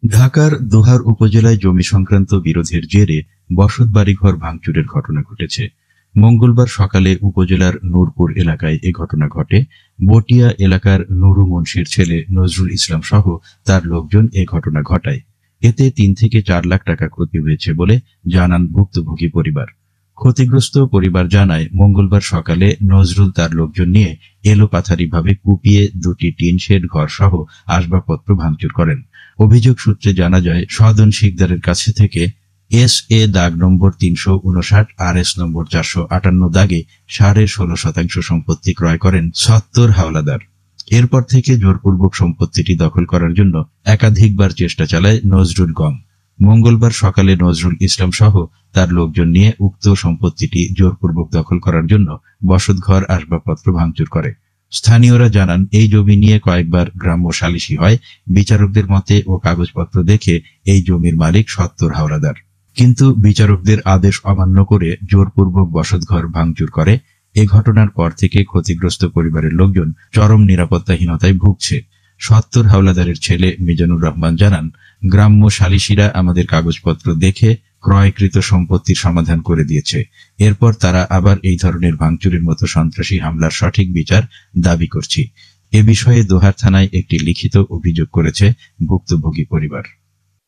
ঢাকার দোহার উপজেলায় জমি সংক্রান্ত বিরোধের জেরে বসত বাড়িঘর ভাঙচুরের ঘটনা ঘটেছে। মঙ্গলবার সকালে উপজেলার নূরপুর এলাকায় এ ঘটনা ঘটে। বটিয়া এলাকার নুরু মুন্সির ছেলে নজরুল ইসলাম সহ তার লোকজন এ ঘটনা ঘটায়। এতে ৩ থেকে ৪ লাখ টাকা ক্ষতি হয়েছে বলে জানান ভুক্তভোগী পরিবার। ক্ষতিগ্রস্ত পরিবার জানায়, মঙ্গলবার সকালে নজরুল তার লোকজন নিয়ে এলোপাথারিভাবে কুপিয়ে ২টি টিন শেড ঘর সহ আসবাবপত্র ভাঙচুর করেন। অভিযোগ সূত্রে জানা যায়, সদন শিকদারের কাছে থেকে এস.এ. দাগ নম্বর ৩৫৯ আর.এস. নম্বর ৪৫৮ দাগে ১৬.৫% সম্পত্তি ক্রয় করেন সত্তর হাওলাদার। এরপর থেকে জোরপূর্বক সম্পত্তিটি দখল করার জন্য একাধিকবার চেষ্টা চালায় নজরুল গং। মঙ্গলবার সকালে নজরুল ইসলাম সহ তার লোকজন নিয়ে উক্ত সম্পত্তিটি জোরপূর্বক দখল করার জন্য বসতঘর আসবাবপত্র ভাঙচুর করে। স্থানীয়রা জানান, এই জমি নিয়ে কয়েকবার গ্রাম্য সালিশি হয়। বিচারকদের মতে ও কাগজপত্র দেখে এই জমির মালিক সত্তর হাওলাদার, কিন্তু বিচারকদের আদেশ অমান্য করে জোরপূর্বক বসতঘর ভাঙচুর করে। এ ঘটনার পর থেকে ক্ষতিগ্রস্ত পরিবারের লোকজন চরম নিরাপত্তাহীনতায় ভুগছে। সত্তর হাওলাদারের ছেলে মিজানুর রহমান জানান, গ্রাম্য সালিশিরা আমাদের কাগজপত্র দেখে ক্রয়কৃত সম্পত্তির সমাধান করে দিয়েছে। এরপর তারা আবার এই ধরনের ভাঙচুরের মতো সন্ত্রাসী হামলার সঠিক বিচার দাবি করছি। এ বিষয়ে দোহার থানায় একটি লিখিত অভিযোগ করেছে ভুক্তভোগী পরিবার।